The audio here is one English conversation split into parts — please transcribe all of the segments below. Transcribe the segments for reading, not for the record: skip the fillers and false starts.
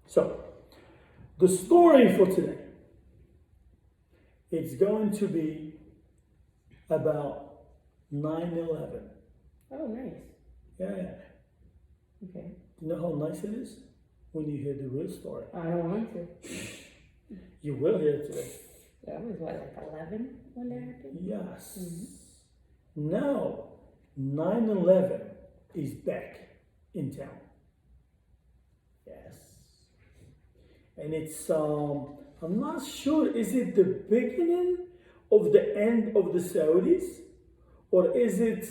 So, the story for today, it's going to be about 9/11. Oh, nice. Yeah. Okay. You know how nice it is when you hear the real story? I don't want to. You will hear it today. That was what, like 11 when that happened? Yes. Mm-hmm. Now, 9/11 is back in town. Yes. And it's, I'm not sure, is it the beginning of the end of the Saudis? Or is it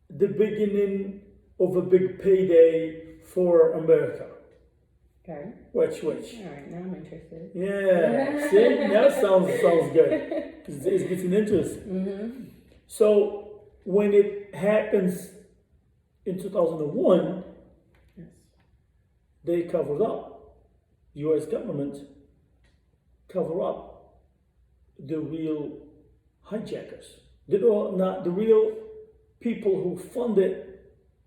the beginning of a big payday for America? Okay. Which? All right, now I'm interested. Yeah, see, now sounds good. It's getting interesting. Mm-hmm. So when it happens in 2001, Yes. they covered up. U.S. government cover up the real hijackers. Not the real people who funded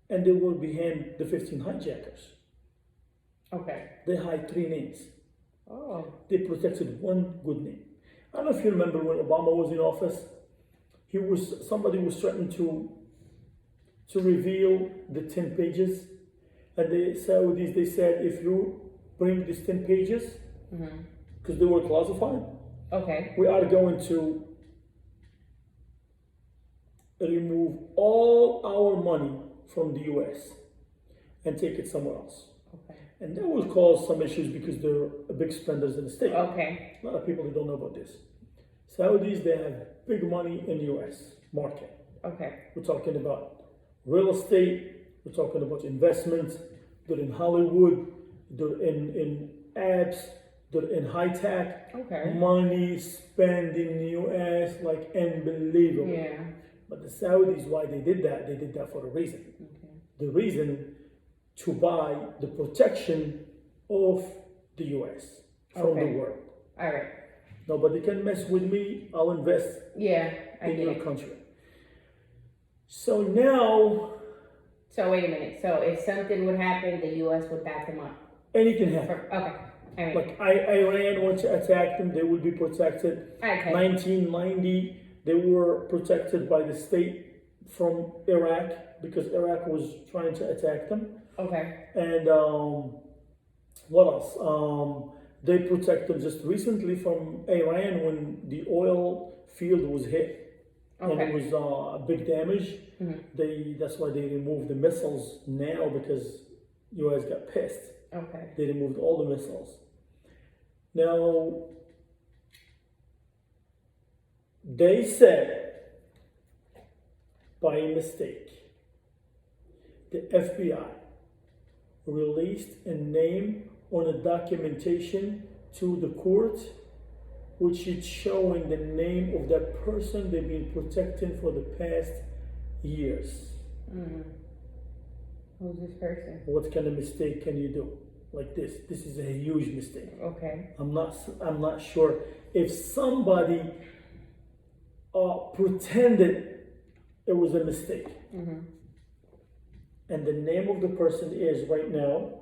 and they were behind the 15 hijackers. Okay. They hide 3 names. Oh. They protected 1 good name. I don't know if you remember when Obama was in office, somebody was threatening to reveal the 10 pages. And the Saudis, they said, if you bring these 10 pages, because they were classified, Okay. we are going to remove all our money from the US and take it somewhere else. Okay. And that will cause some issues because they're big spenders in the state. Okay. A lot of people, they don't know about this. Saudis, they have big money in the US market. Okay. We're talking about real estate, we're talking about investments, they're in Hollywood, they're in apps, they're in high tech. Okay. Money spent in the US like unbelievable. Yeah. But the Saudis, why they did that for a reason. Okay. The reason to buy the protection of the US from the world. All right. Nobody can mess with me, I'll invest Yeah, I in get your it. country. So now, So wait a minute. So if something would happen, the U.S. would back them up. anything happen. Okay. All right. Like Iran wants to attack them, they will be protected. Okay. 1990, they were protected by the state from Iraq because Iraq was trying to attack them. Okay. And what else? They protected just recently from Iran when the oil field was hit. And it was a big damage. That's why they removed the missiles now because US got pissed. Okay. They removed all the missiles. Now, they said by mistake, the FBI released a name on a documentation to the court, which is showing the name of that person they've been protecting for the past years. Who's this person? What kind of mistake can you do like this? This is a huge mistake. Okay. I'm not sure if somebody pretended it was a mistake. And the name of the person is right now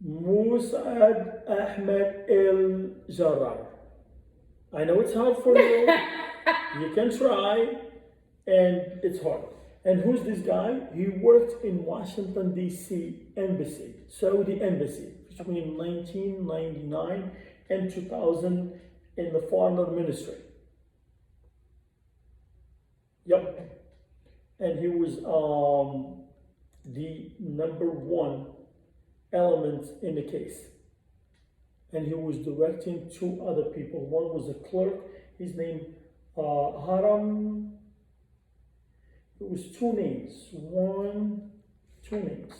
Mus'ad Ahmed El Jarrah. I know it's hard for you. You can try, and it's hard. And who's this guy? He worked in Washington, D.C. Embassy, Saudi Embassy, between 1999 and 2000 in the Foreign Ministry. Yep. And he was the number 1 element in the case. And he was directing 2 other people. One was a clerk, his name Haram. It was 2 names. 2 names.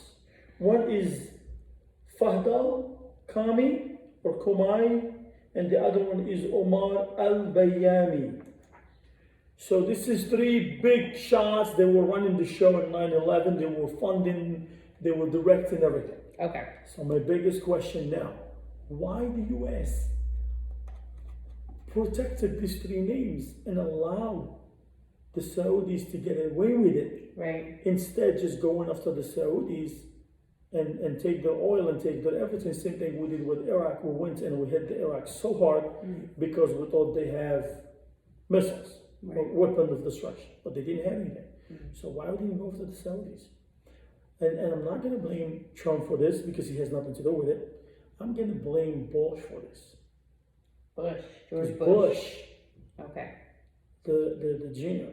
One is Fahdal Kami or Komai, and the other one is Omar Al-Bayami. So this is 3 big shots. They were running the show in 9/11. They were funding, they were directing everything. Okay. So my biggest question now, why the US protected these 3 names and allowed the Saudis to get away with it? Right. Instead, just going after the Saudis and take their oil and take their everything. Same thing we did with Iraq. We went and we hit the Iraq so hard because we thought they have missiles or weapons of destruction, but they didn't have anything. So why would he go after the Saudis? And I'm not going to blame Trump for this because he has nothing to do with it. I'm going to blame Bush for this. George Bush, Okay. the junior,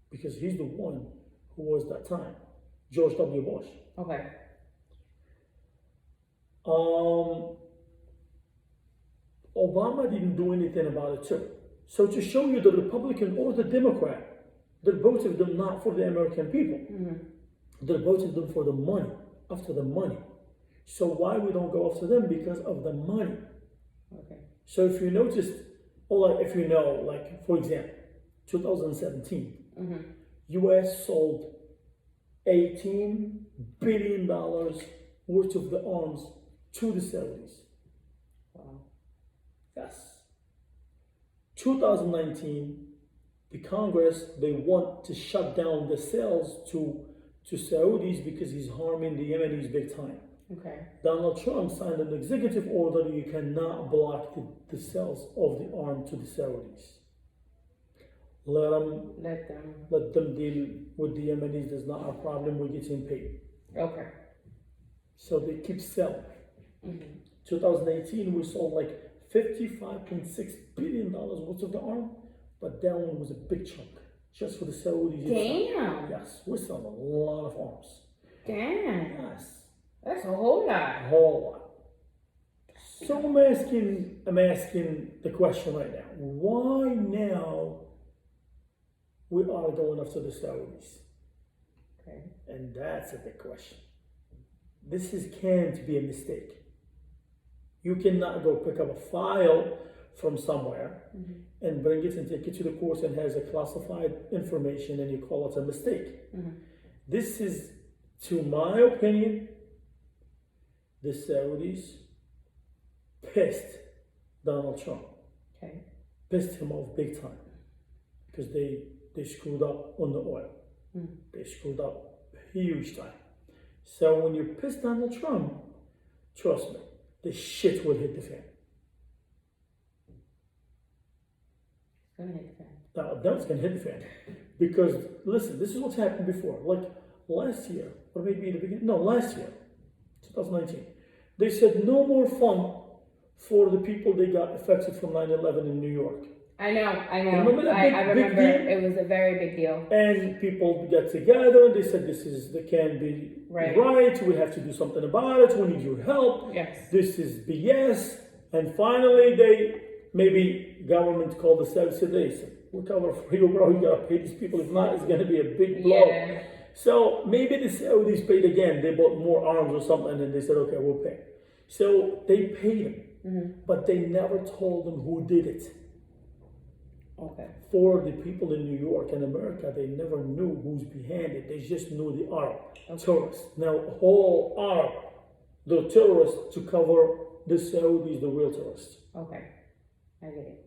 because he's the one who was that time, George W. Bush. Okay. Obama didn't do anything about it too. So to show you the Republican or the Democrat, they're voting them not for the American people. They're voting them for the money, after the money. So why we don't go after them? Because of the money. Okay. So if you noticed, or like if you know, like for example, 2017, U.S. sold $18 billion worth of the arms to the Saudis. Wow. Yes. 2019, the Congress, they want to shut down the sales to Saudis because he's harming the Yemenis big time. Okay. Donald Trump signed an executive order you cannot block the sales of the arm to the Saudis. Let them deal with the Yemenis. There's not a problem. We're getting paid. Okay. So they keep selling. 2018, we sold like $55.6 billion worth of the arm, but that one was a big chunk just for the Saudis. Damn. Yes, we sell a lot of arms. Damn. Yes. That's a whole lot. A whole lot. So I'm asking the question right now. Why now we are going after the Saudis? Okay. And that's a big question. This can't be a mistake. You cannot go pick up a file from somewhere and bring it and take it to the court and has a classified information and you call it a mistake. This is, to my opinion, the Saudis pissed Donald Trump. Okay. Pissed him off big time because they screwed up on the oil. They screwed up huge time. So when you piss Donald Trump, trust me, the shit will hit the fan. It's gonna hit the fan. That's gonna hit the fan. Because listen, this is what's happened before. Like last year, or maybe in the beginning, no, last year, 2019, they said no more fund for the people that got affected from 9/11 in New York. I know. Remember that I remember big deal? it was a very big deal. And people got together and they said that can't be right. We have to do something about it. We need your help. Yes. This is BS. And finally maybe government called the Saudis and said, we'll cover for you, bro. You gotta pay these people. If not, it's gonna be a big blow. Yeah. So maybe the Saudis paid again. They bought more arms or something and they said, okay, we'll pay. So they paid them, but they never told them who did it. Okay. For the people in New York and America, they never knew who's behind it. They just knew the Arab terrorists. Now, whole Arab, the terrorists to cover the Saudis, the real terrorists. Okay. I get it.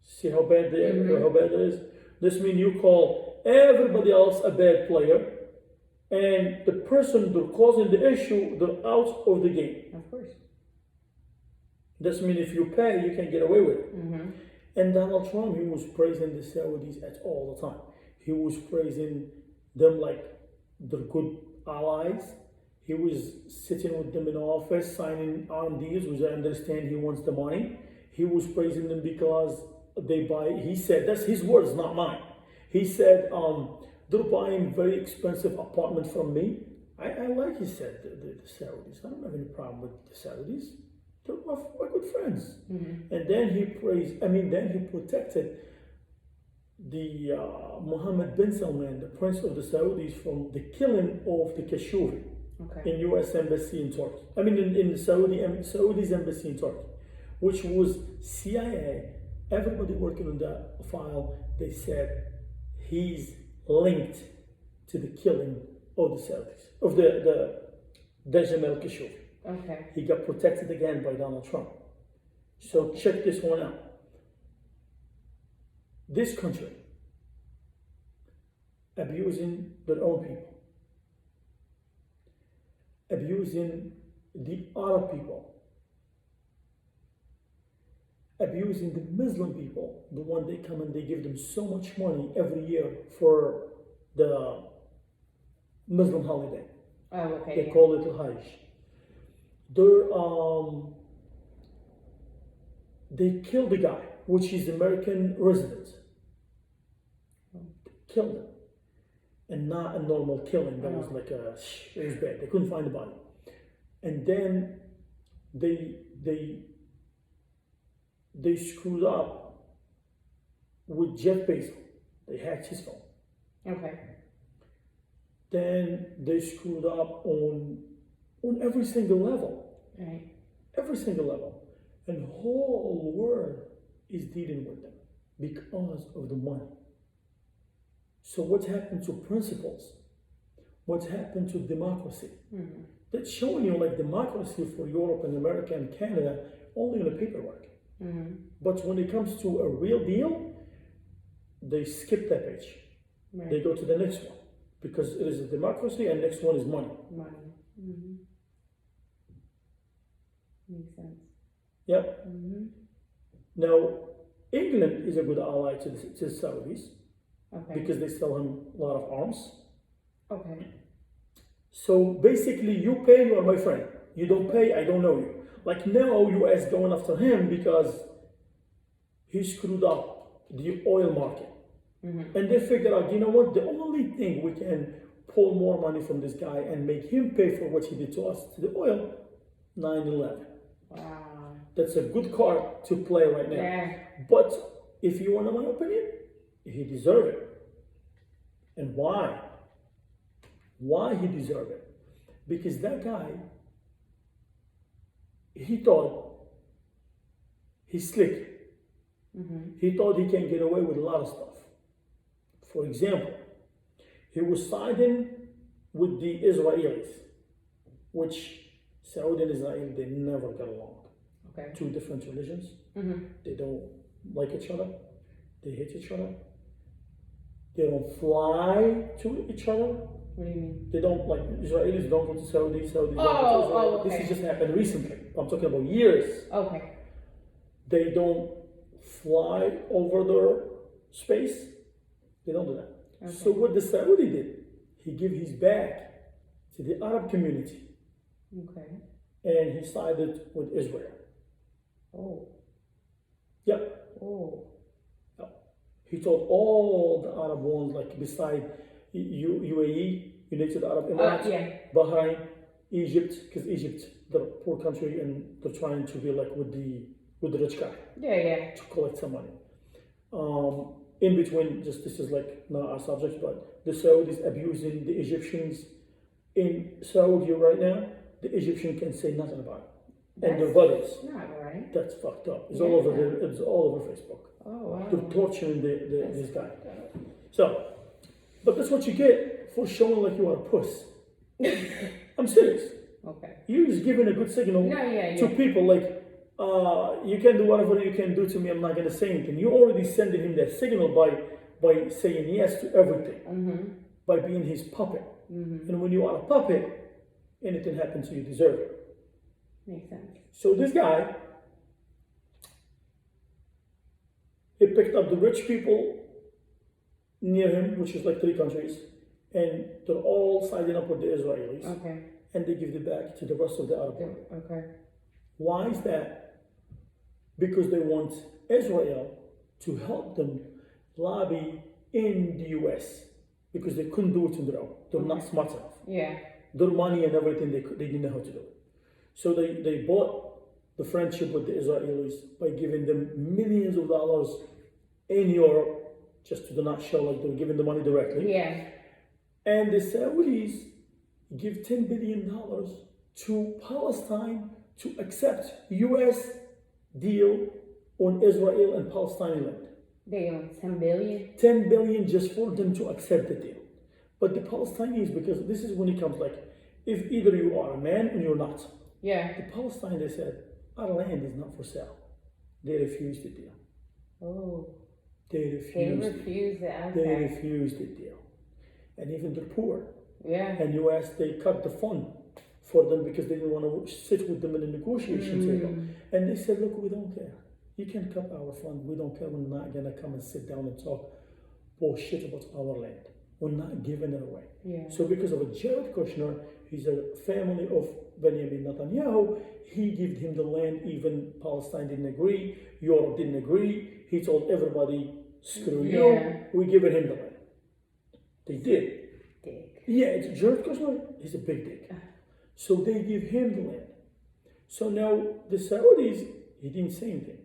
See how bad how bad it is? This means you call everybody else a bad player, and the person that causing the issue, they're out of the game. Of course. This means if you pay, you can get away with it. And Donald Trump, he was praising the Saudis at all the time. He was praising them like they're good allies. He was sitting with them in office, signing arm deals, which I understand he wants the money. He was praising them because they buy, he said, that's his words, not mine. He said, they're buying very expensive apartments from me. I like, he said, the Saudis. I don't have any problem with the Saudis. They're my good friends. And then he protected the Mohammed bin Salman, the prince of the Saudis, from the killing of the Khashoggi in U.S. embassy in Turkey. In the Saudi's embassy in Turkey, which was CIA. Everybody working on that file, they said he's linked to the killing of the Saudis, of the Jamal Khashoggi. Okay. He got protected again by Donald Trump. So check this one out. This country abusing their own people, abusing the Arab people, abusing the Muslim people, the one they come and they give them so much money every year for the Muslim holiday. Oh, okay. They Yeah. call it Hajj. They're, they killed the guy, which is American resident. Killed him. And not a normal killing. That was like a, it was bad. They couldn't find the body. And then they screwed up with Jeff Bezos. They hacked his phone. Okay. Then they screwed up on every single level. Right. Every single level. And the whole world is dealing with them because of the money. So what's happened to principles? What's happened to democracy? Mm-hmm. That's showing you like democracy for Europe and America and Canada only on the paperwork. Mm-hmm. But when it comes to a real deal, they skip that page. Right. They go to the next one because it is a democracy and next one is money. Money. Mm-hmm. Makes sense. Yep. Mm-hmm. Now, England is a good ally to the Saudis Okay. because they sell him a lot of arms. Okay. So basically, you pay, you are my friend. You don't pay, I don't know you. Like now, US going after him because he screwed up the oil market. Mm-hmm. And they figured out, you know what, the only thing we can pull more money from this guy and make him pay for what he did to us, to the oil, 9/11. Wow. That's a good card to play right now. Yeah. But if you want my opinion, he deserved it. And why? Why he deserved it? Because that guy, he thought he's slick. Mm-hmm. He thought he can get away with a lot of stuff. For example, he was siding with the Israelis, which Saudi and Israel, they never got along. Okay. Two different religions. Mm-hmm. They don't like each other. They hate each other. They don't fly to each other. What do you mean? They don't, like, Israelis don't go to Saudi, Saudis don't go to Oh, Israel. okay. This has just happened recently. I'm talking about years. Okay. They don't fly over their space. They don't do that. Okay. So what the Saudi did, he gave his back to the Arab community Okay. and he sided with Israel. Oh. Yep. Oh. He told all the Arab ones, like beside UAE, United Arab Emirates, Yeah. Bahrain, Egypt, because Egypt, they're a poor country and they're trying to be like with the rich guy Yeah. Yeah. to collect some money. In between, just this is like not our subject, but the Saudis abusing the Egyptians in Saudi right now. The Egyptian can say nothing about it, and their buddies. Not right. That's fucked up. It's all over. Yeah. It's all over Facebook. Oh wow. They're torturing this guy. So, but that's what you get for showing like you are a puss. I'm serious. Okay. You're just giving a good signal No, yeah, to yeah. people like, you can do whatever you can do to me, I'm not gonna say anything. You're already sending him that signal by saying yes to everything, Mm-hmm. by being his puppet. Mm-hmm. And when you are a puppet, anything happens to you, deserve it. Makes sense. So this guy, he picked up the rich people near him, which is like 3 countries, and they're all siding up with the Israelis, Okay. and they give it back to the rest of the Arab world. Okay. Why is that? Because they want Israel to help them lobby in the US because they couldn't do it on their own. They're not smart enough. Yeah. Their money and everything, they didn't know how to do it. So they bought the friendship with the Israelis by giving them millions of dollars in Europe, just to not show like they were giving the money directly. Yeah. And the Saudis give $10 billion to Palestine to accept US deal on Israel and Palestinian land. They own 10 billion. 10 billion just for them to accept the deal. But the Palestinians, because this is when it comes like, if either you are a man and you're not. Yeah. The Palestinians, they said, our land is not for sale. They refused the deal. Oh. They They refused it. refuse it. They Okay. refused the deal. And even the poor. Yeah. And US, they cut the fund for them because they didn't want to sit with them in a negotiation table. And they said, look, we don't care. You can cut our fund. We don't care. We're not going to come and sit down and talk bullshit about our land. We're not giving it away. Yeah. So because of Jared Kushner, he's a family of Benjamin Netanyahu, he gave him the land, even Palestine didn't agree, Europe didn't agree. He told everybody, screw you, we giving him the land. They did. Dick. Yeah, it's Jared Kushner, he's a big dick. So they give him the land. So now the Saudis, he didn't say anything.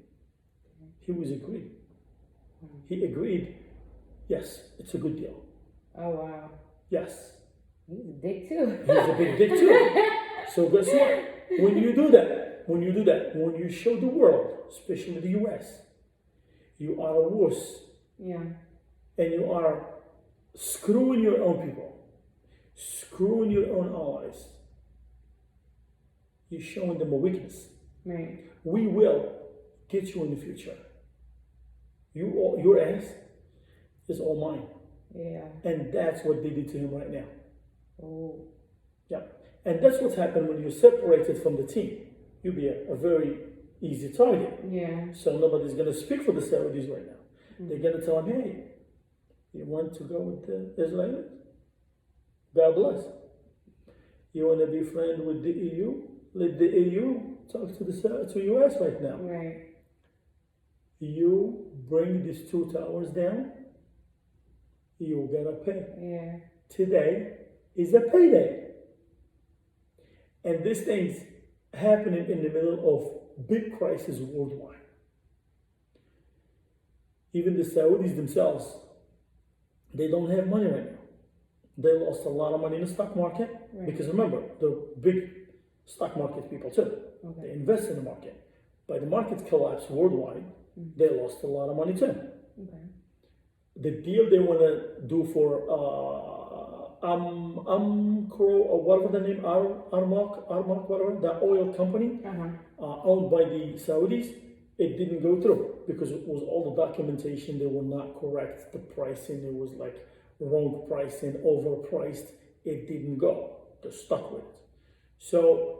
He was agreed. He agreed, yes, it's a good deal. Oh, wow. Yes. He's a dick too. He's a big dick too. So guess what? When you do that, when you show the world, especially the US, you are a wuss. Yeah. And you are screwing your own people, screwing your own allies. You're showing them a weakness. Right. We will get you in the future. Your ass is all mine. Yeah. And that's what they did to him right now. Oh. Yeah. And that's what's happened when you're separated from the team. You'll be a very easy target. Yeah. So nobody's going to speak for the Saudis right now. They're going to tell them, hey, you want to go with the Israelis? God bless. You want to be friend with the EU? Let the EU talk to the US right now. Right. You bring these two towers down, you gotta pay. Yeah. Today is a payday. And this thing's happening in the middle of big crisis worldwide. Even the Saudis themselves, they don't have money right now. They lost a lot of money in the stock market because remember, they're big stock market people too. Okay. They invest in the market. By the market collapse worldwide, they lost a lot of money too. Okay. The deal they want to do for Amcro or whatever the name, Armac, whatever, the oil company owned by the Saudis, it didn't go through because it was all the documentation, they were not correct. The pricing, it was like wrong pricing, overpriced. It didn't go. They're stuck with it. So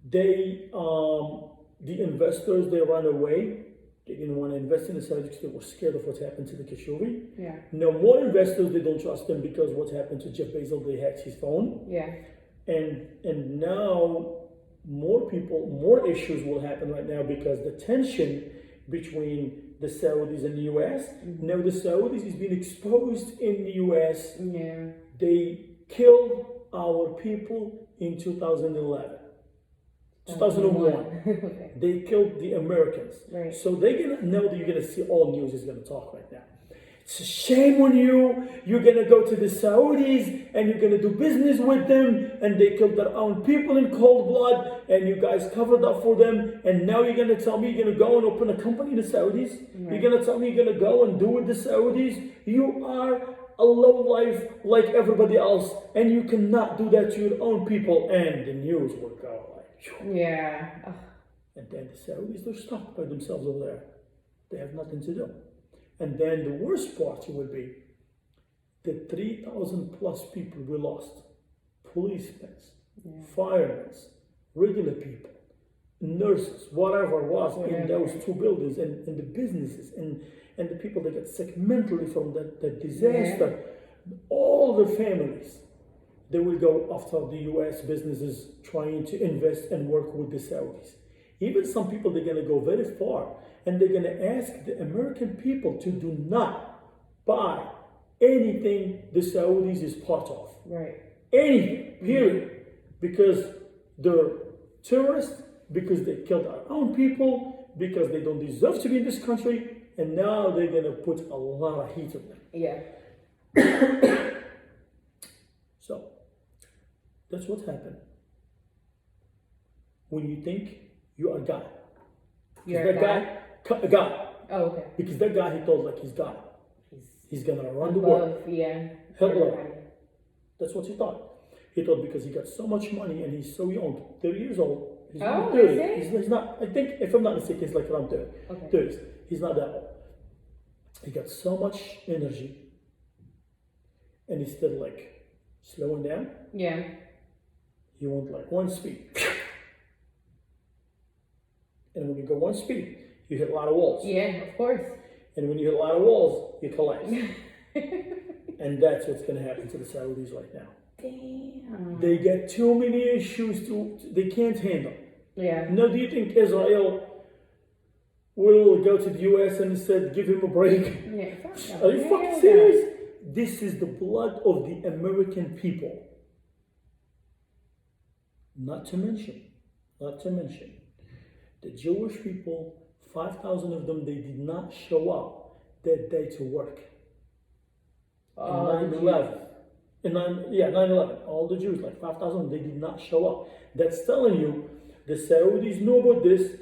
they, the investors, they ran away. They didn't want to invest in the Saudis because they were scared of what happened to the Khashoggi. Yeah. Now more investors, they don't trust them because what happened to Jeff Bezos, they hacked his phone. Yeah. And now more issues will happen right now because the tension between the Saudis and the US. Now the Saudis is being exposed in the US. Yeah. They killed our people in 2011. 2001. Okay. They killed the Americans. Right. So they're gonna know that you're gonna see all news is gonna talk right now. It's a shame on you. You're gonna go to the Saudis and you're gonna do business with them, and they killed their own people in cold blood, and you guys covered up for them. And now you're gonna tell me you're gonna go and open a company in the Saudis. Right. You're gonna tell me you're gonna go and do with the Saudis. You are a low life like everybody else, and you cannot do that to your own people. And the news will go like. Yeah. Ugh. And then the Saudis, they're stuck by themselves over there. They have nothing to do. And then the worst part will be the 3,000 plus people we lost. Policemen, firemen, regular people, nurses, whatever was in those two buildings, and the businesses, and the people that get sick mentally from that disaster. All the families, they will go after the US businesses trying to invest and work with the Saudis. Even some people, they're going to go very far and they're going to ask the American people to do not buy anything the Saudis is part of. Right. Anything, period. Because they're terrorists, because they killed our own people, because they don't deserve to be in this country, and now they're going to put a lot of heat on them. Yeah. So, that's what happened. When you think you are God. You're a God. Oh, okay. Because that guy, he told like he's God. He's gonna run the Above, world. yeah. Hitler. That's what he thought. He thought because he got so much money and he's so young, 30 years old. He's not 30. He's not, I think, if I'm not mistaken, he's like around 30. Okay. 30. He's not that old. He got so much energy and he's still like slowing down. Yeah. You want like one speed. And when you go one speed, you hit a lot of walls. Yeah, of course. And when you hit a lot of walls, you collapse. And that's what's going to happen to the Saudis right now. Damn. They get too many issues they can't handle. Yeah. Now, do you think Israel will go to the US and said, give him a break? Yeah. Are you fucking serious? This is the blood of the American people. Not to mention, the Jewish people, 5,000 of them, they did not show up that day to work. In 9/11. 9/11. All the Jews, like 5,000, they did not show up. That's telling you the Saudis knew about this.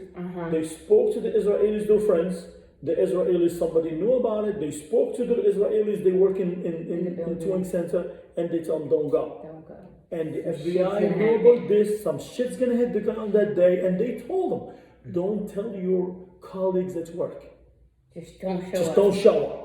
They spoke to the Israelis, their friends. The Israelis, somebody knew about it. They spoke to the Israelis. They work in Towing Center, and they told them, don't go. Don't go. And the FBI knew about this. Some shit's gonna hit the ground that day, and they told them, don't tell your colleagues at work. Just don't show Just up. don't show up.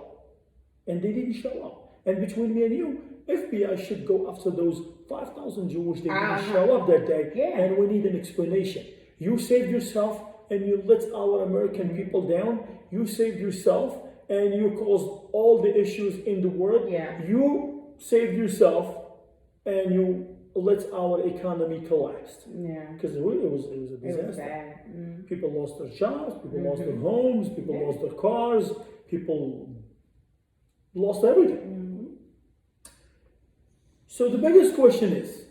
And they didn't show up. And between me and you, FBI should go after those 5,000 Jews that didn't show up that day. Yeah. And we need an explanation. You saved yourself and you let our American people down. You saved yourself and you caused all the issues in the world. Yeah. You saved yourself and you let our economy collapse. Yeah. Because it was a disaster. It was bad. People lost their jobs, people lost their homes, people lost their cars, people lost everything. So the biggest question is,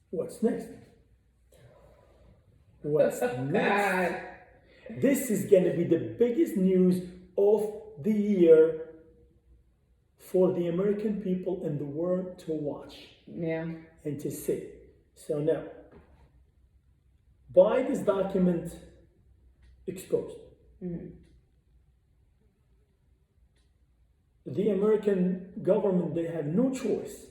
what's next? What's next? God. This is going to be the biggest news of the year for the American people and the world to watch Yeah. and to see. So now, by this document exposed, the American government, they have no choice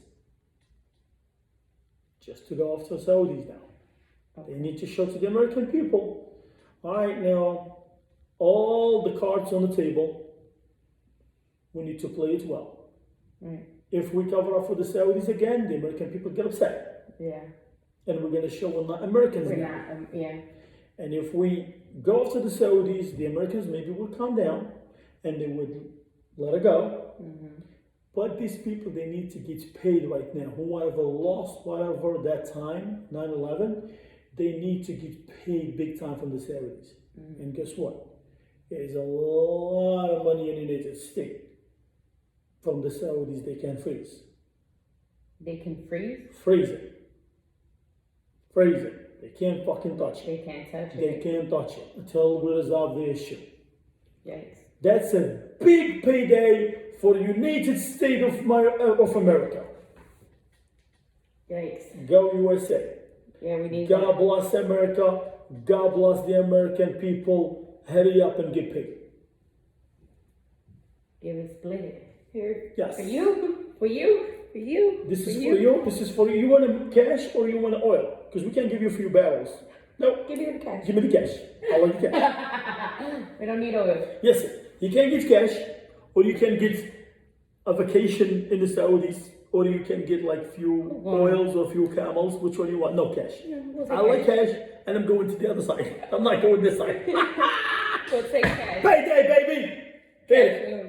just to go after Saudis now. They need to show to the American people, all right, now, all the cards on the table, we need to play it well. If we cover up for the Saudis again, the American people get upset. Yeah. And we're going to show we're not Americans We're now. not. Yeah. And if we go after the Saudis, the Americans maybe will calm down and they would let it go. But these people, they need to get paid right now. Whoever lost whatever that time, 9/11, they need to get paid big time from the Saudis. And guess what? There's a lot of money in the United States from the Saudis they can freeze. They can freeze. Freeze it. Freeze it. They can't fucking touch it. They can't touch They it. can't touch it until we resolve the issue. Yikes. That's a big payday for the United States of America. Yikes. Go USA. Yeah, we need God that. bless America. God bless the American people. Hurry up and get paid. Give it, split it. Here. Yes. For you. For you. For you. This is for you. This is for you. You want cash or you want oil? Because we can't give you a few barrels. No. Give me the cash. Give me the cash. I like the cash. We don't need oil. Yes, sir. You can get cash, or you can get a vacation in the Saudis, or you can get like few oils or few camels. Which one you want? No cash. We'll I like cash, and I'm going to the other side. I'm not going this side. We'll take cash. Payday, baby. Payday.